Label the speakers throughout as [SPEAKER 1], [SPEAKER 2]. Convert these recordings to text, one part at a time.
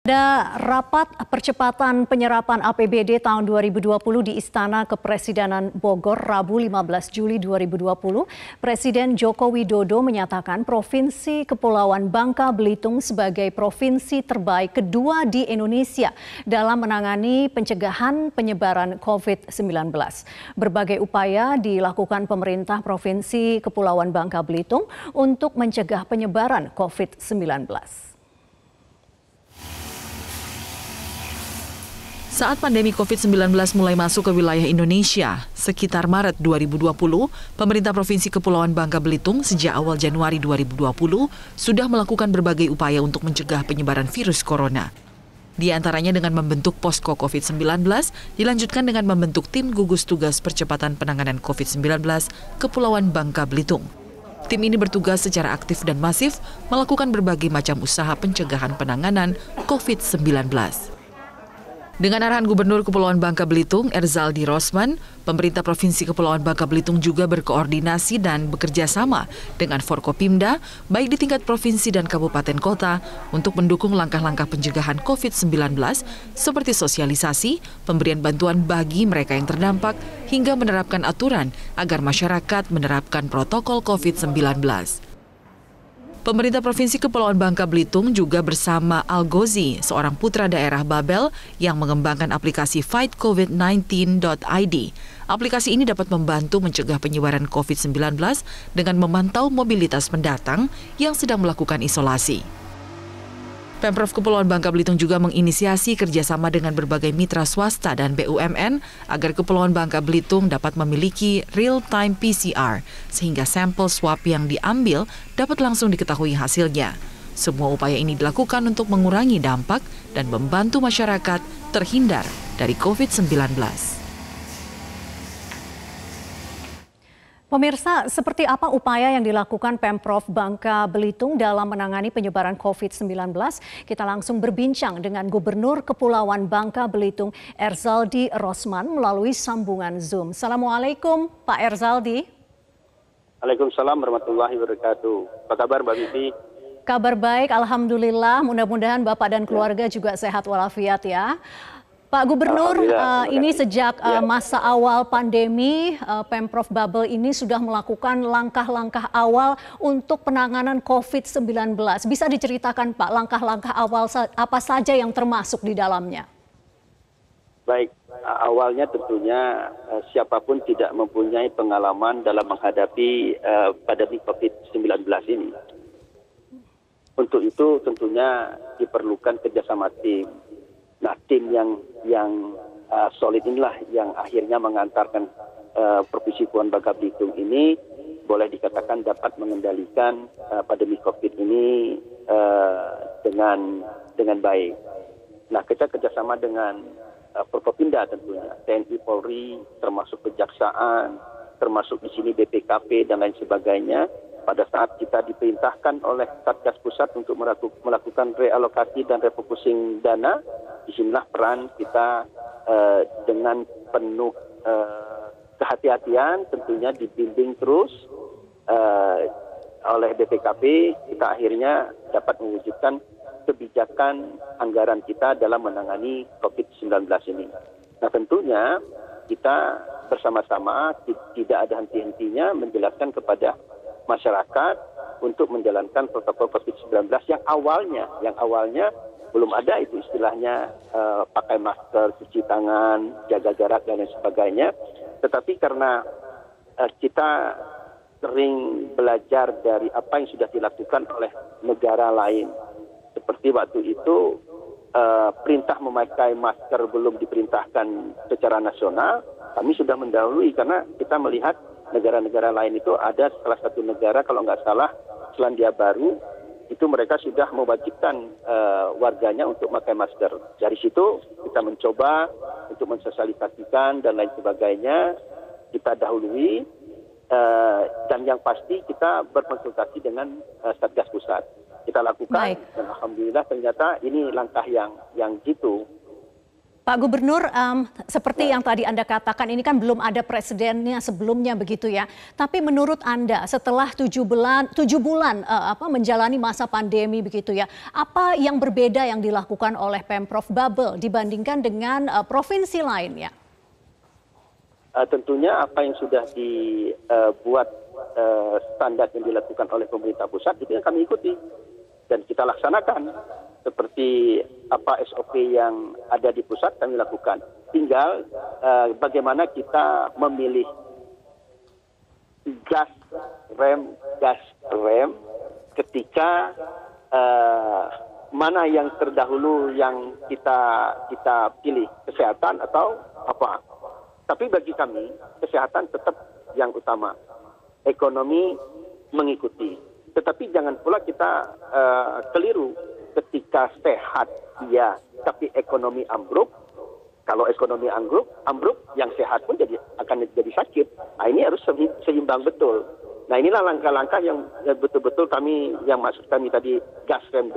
[SPEAKER 1] Ada rapat percepatan penyerapan APBD tahun 2020 di Istana Kepresidenan Bogor, Rabu 15 Juli 2020. Presiden Joko Widodo menyatakan Provinsi Kepulauan Bangka Belitung sebagai provinsi terbaik kedua di Indonesia dalam menangani pencegahan penyebaran COVID-19. Berbagai upaya dilakukan pemerintah Provinsi Kepulauan Bangka Belitung untuk mencegah penyebaran COVID-19.
[SPEAKER 2] Saat pandemi COVID-19 mulai masuk ke wilayah Indonesia, sekitar Maret 2020, pemerintah Provinsi Kepulauan Bangka Belitung sejak awal Januari 2020 sudah melakukan berbagai upaya untuk mencegah penyebaran virus corona. Di antaranya dengan membentuk posko COVID-19, dilanjutkan dengan membentuk tim gugus tugas percepatan penanganan COVID-19 Kepulauan Bangka Belitung. Tim ini bertugas secara aktif dan masif melakukan berbagai macam usaha pencegahan penanganan COVID-19. Dengan arahan Gubernur Kepulauan Bangka Belitung, Erzaldi Rosman, pemerintah Provinsi Kepulauan Bangka Belitung juga berkoordinasi dan bekerja sama dengan Forkopimda, baik di tingkat provinsi dan kabupaten kota, untuk mendukung langkah-langkah pencegahan COVID-19 seperti sosialisasi, pemberian bantuan bagi mereka yang terdampak, hingga menerapkan aturan agar masyarakat menerapkan protokol COVID-19. Pemerintah Provinsi Kepulauan Bangka Belitung juga bersama Algozi, seorang putra daerah Babel yang mengembangkan aplikasi fightcovid19.id. Aplikasi ini dapat membantu mencegah penyebaran COVID-19 dengan memantau mobilitas pendatang yang sedang melakukan isolasi. Pemprov Kepulauan Bangka Belitung juga menginisiasi kerjasama dengan berbagai mitra swasta dan BUMN agar Kepulauan Bangka Belitung dapat memiliki real-time PCR, sehingga sampel swab yang diambil dapat langsung diketahui hasilnya. Semua upaya ini dilakukan untuk mengurangi dampak dan membantu masyarakat terhindar dari COVID-19.
[SPEAKER 1] Pemirsa, seperti apa upaya yang dilakukan Pemprov Bangka Belitung dalam menangani penyebaran COVID-19? Kita langsung berbincang dengan Gubernur Kepulauan Bangka Belitung, Erzaldi Rosman, melalui sambungan Zoom. Assalamualaikum, Pak Erzaldi.
[SPEAKER 3] Waalaikumsalam warahmatullahi wabarakatuh. Apa kabar, Mbak Vivi?
[SPEAKER 1] Kabar baik, alhamdulillah. Mudah-mudahan Bapak dan keluarga juga sehat walafiat ya. Pak Gubernur, ini sejak masa awal pandemi, Pemprov Babel ini sudah melakukan langkah-langkah awal untuk penanganan COVID-19. Bisa diceritakan Pak, langkah-langkah awal apa saja yang termasuk di dalamnya?
[SPEAKER 3] Baik, awalnya tentunya siapapun tidak mempunyai pengalaman dalam menghadapi pandemi COVID-19 ini. Untuk itu tentunya diperlukan kerjasama tim. Nah, tim yang solid inilah yang akhirnya mengantarkan Provinsi Kepulauan Bangka Belitung ini boleh dikatakan dapat mengendalikan pandemi COVID ini dengan baik. Nah, kita kerjasama dengan Forkopimda tentunya, TNI, Polri, termasuk Kejaksaan, termasuk di sini BPKP dan lain sebagainya. Pada saat kita diperintahkan oleh Satgas Pusat untuk melakukan realokasi dan refocusing dana, disinilah peran kita dengan penuh kehati-hatian, tentunya dibimbing terus oleh BPKP, kita akhirnya dapat mewujudkan kebijakan anggaran kita dalam menangani COVID-19 ini. Nah, tentunya kita bersama-sama tidak ada henti-hentinya menjelaskan kepada masyarakat untuk menjalankan protokol COVID-19 yang awalnya belum ada itu istilahnya pakai masker, cuci tangan, jaga jarak dan lain sebagainya. Tetapi karena kita sering belajar dari apa yang sudah dilakukan oleh negara lain, seperti waktu itu perintah memakai masker belum diperintahkan secara nasional, kami sudah mendahului karena kita melihat negara-negara lain itu ada salah satu negara kalau nggak salah Selandia Baru itu mereka sudah mewajibkan warganya untuk memakai masker. Dari situ kita mencoba untuk mensosialisasikan dan lain sebagainya, kita dahului dan yang pasti kita berkonsultasi dengan Satgas Pusat. Kita lakukan. Baik. Dan alhamdulillah ternyata ini langkah yang jitu.
[SPEAKER 1] Pak Gubernur, seperti yang tadi Anda katakan, ini kan belum ada presidennya sebelumnya begitu ya. Tapi menurut Anda, setelah 7 bulan menjalani masa pandemi begitu ya, apa yang berbeda yang dilakukan oleh Pemprov Babel dibandingkan dengan provinsi lainnya?
[SPEAKER 3] Tentunya apa yang sudah dibuat standar yang dilakukan oleh pemerintah pusat itu yang kami ikuti dan kita laksanakan. Seperti apa SOP yang ada di pusat kami lakukan. Tinggal bagaimana kita memilih gas rem ketika mana yang terdahulu yang kita pilih, kesehatan atau apa. Tapi bagi kami kesehatan tetap yang utama, ekonomi mengikuti. Tetapi jangan pula kita keliru. Ketika sehat, ya, tapi ekonomi ambruk. Kalau ekonomi ambruk, yang sehat pun akan jadi sakit. Nah, ini harus seimbang betul. Nah, inilah langkah-langkah yang betul-betul yang maksud kami tadi gas rem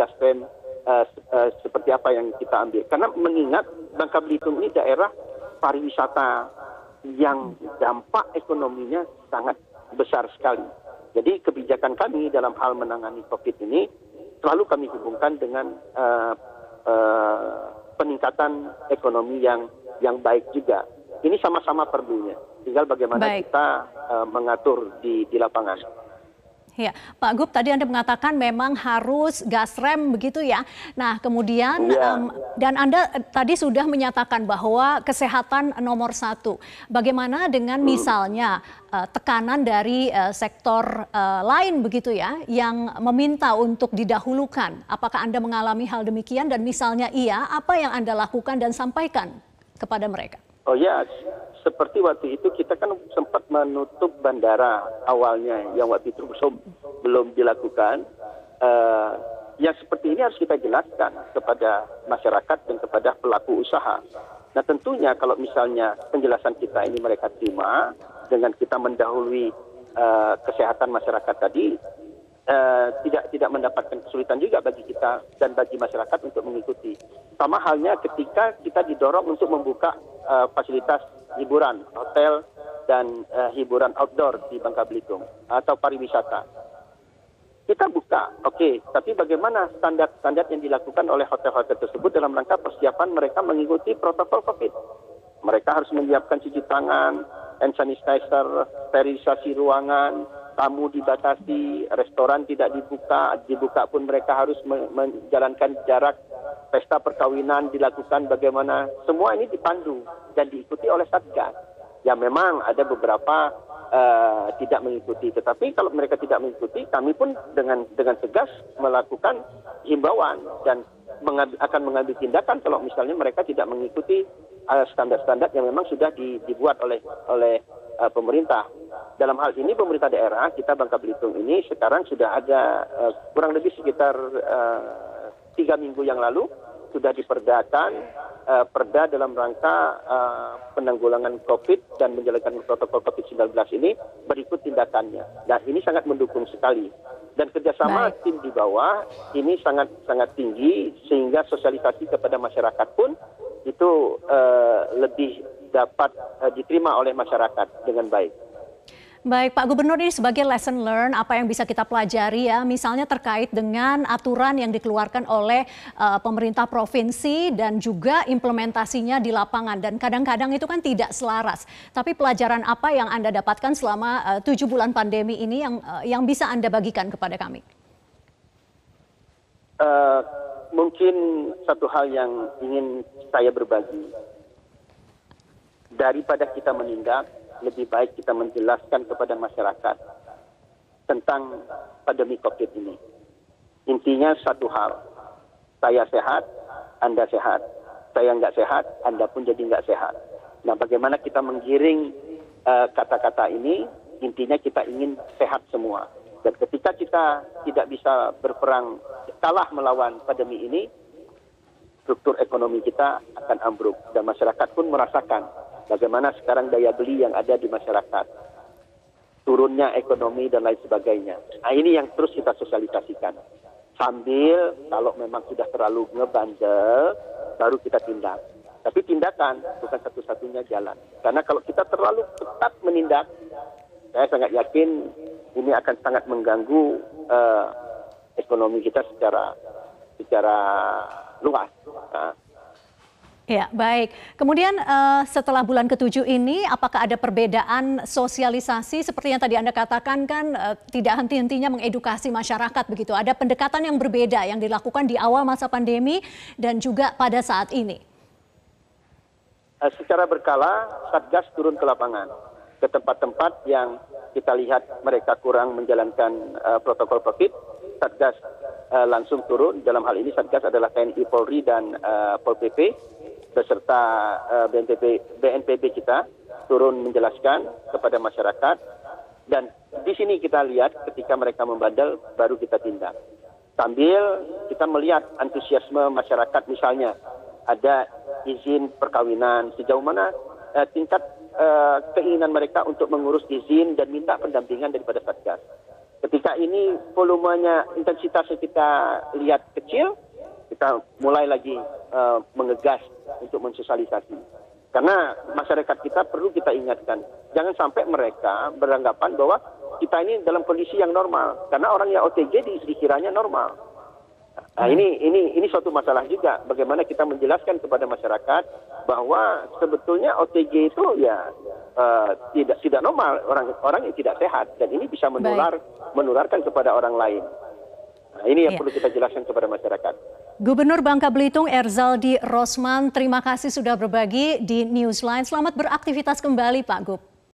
[SPEAKER 3] seperti apa yang kita ambil. Karena mengingat Bangka Belitung ini daerah pariwisata yang dampak ekonominya sangat besar sekali. Jadi kebijakan kami dalam hal menangani COVID ini selalu kami hubungkan dengan peningkatan ekonomi yang baik juga. Ini sama-sama perlunya. Tinggal bagaimana kita mengatur di lapangan.
[SPEAKER 1] Ya, Pak Gub, tadi Anda mengatakan memang harus gas rem begitu ya. Nah, kemudian dan Anda tadi sudah menyatakan bahwa kesehatan nomor 1. Bagaimana dengan misalnya tekanan dari sektor lain begitu ya, yang meminta untuk didahulukan? Apakah Anda mengalami hal demikian dan misalnya iya, apa yang Anda lakukan dan sampaikan kepada mereka?
[SPEAKER 3] Oh ya, seperti waktu itu kita kan sempat menutup bandara awalnya yang waktu itu belum dilakukan. Yang seperti ini harus kita jelaskan kepada masyarakat dan kepada pelaku usaha. Nah tentunya kalau misalnya penjelasan kita ini mereka terima dengan kita mendahului kesehatan masyarakat tadi, tidak mendapatkan kesulitan juga bagi kita dan bagi masyarakat untuk mengikuti. Sama halnya ketika kita didorong untuk membuka fasilitas hiburan, hotel dan hiburan outdoor di Bangka Belitung atau pariwisata. Kita buka, oke, tapi bagaimana standar-standar yang dilakukan oleh hotel-hotel tersebut dalam rangka persiapan mereka mengikuti protokol COVID. Mereka harus menyiapkan cuci tangan, hand sanitizer, sterilisasi ruangan, tamu dibatasi, restoran tidak dibuka pun mereka harus menjalankan jarak, pesta perkawinan dilakukan bagaimana, semua ini dipandu dan diikuti oleh Satgas. Ya memang ada beberapa tidak mengikuti, tetapi kalau mereka tidak mengikuti, kami pun dengan tegas melakukan himbauan dan akan mengambil tindakan kalau misalnya mereka tidak mengikuti standar-standar yang memang sudah dibuat oleh pemerintah. Dalam hal ini pemerintah daerah kita Bangka Belitung ini sekarang sudah ada kurang lebih sekitar 3 minggu yang lalu sudah diperdakan perda dalam rangka penanggulangan COVID dan menjalankan protokol COVID-19 ini berikut tindakannya. Nah ini sangat mendukung sekali. Dan kerjasama tim di bawah ini sangat tinggi sehingga sosialisasi kepada masyarakat pun itu lebih dapat diterima oleh masyarakat dengan baik.
[SPEAKER 1] Baik, Pak Gubernur, ini sebagai lesson learn apa yang bisa kita pelajari ya, misalnya terkait dengan aturan yang dikeluarkan oleh pemerintah provinsi dan juga implementasinya di lapangan dan kadang-kadang itu kan tidak selaras. Tapi pelajaran apa yang Anda dapatkan selama 7 bulan pandemi ini yang bisa Anda bagikan kepada kami?
[SPEAKER 3] Mungkin satu hal yang ingin saya berbagi. Daripada kita menindak, lebih baik kita menjelaskan kepada masyarakat tentang pandemi COVID ini. Intinya satu hal, saya sehat, Anda sehat. Saya nggak sehat, Anda pun jadi nggak sehat. Nah, bagaimana kita menggiring kata-kata ini, intinya kita ingin sehat semua. Dan ketika kita tidak bisa berperang, kalah melawan pandemi ini, struktur ekonomi kita akan ambruk. Dan masyarakat pun merasakan bagaimana sekarang daya beli yang ada di masyarakat, turunnya ekonomi dan lain sebagainya. Nah ini yang terus kita sosialisasikan. Sambil kalau memang sudah terlalu ngebandel, baru kita tindak. Tapi tindakan bukan satu-satunya jalan. Karena kalau kita terlalu ketat menindak, saya sangat yakin ini akan sangat mengganggu ekonomi kita secara luas. Nah.
[SPEAKER 1] Ya, baik. Kemudian setelah bulan ke-7 ini, apakah ada perbedaan sosialisasi seperti yang tadi Anda katakan kan tidak henti-hentinya mengedukasi masyarakat begitu. Ada pendekatan yang berbeda yang dilakukan di awal masa pandemi dan juga pada saat ini.
[SPEAKER 3] Secara berkala, Satgas turun ke lapangan, ke tempat-tempat yang kita lihat mereka kurang menjalankan protokol COVID. Satgas langsung turun, dalam hal ini Satgas adalah TNI, Polri, dan Pol PP, beserta BNPB kita, turun menjelaskan kepada masyarakat. Dan di sini kita lihat ketika mereka membandel, baru kita tindak. Sambil kita melihat antusiasme masyarakat, misalnya ada izin perkawinan, sejauh mana tingkat keinginan mereka untuk mengurus izin dan minta pendampingan daripada Satgas. Ketika ini volumenya, intensitasnya kita lihat kecil, kita mulai lagi mengegas untuk mensosialisasi. Karena masyarakat kita perlu kita ingatkan, jangan sampai mereka beranggapan bahwa kita ini dalam kondisi yang normal. Karena orang yang OTG dikiranya normal. Nah, ini suatu masalah juga. Bagaimana kita menjelaskan kepada masyarakat bahwa sebetulnya OTG itu ya tidak normal, orang yang tidak sehat, dan ini bisa menularkan kepada orang lain. Nah, ini yang perlu kita jelaskan kepada masyarakat.
[SPEAKER 1] Gubernur Bangka Belitung Erzaldi Rosman, terima kasih sudah berbagi di Newsline. Selamat beraktivitas kembali, Pak Gub.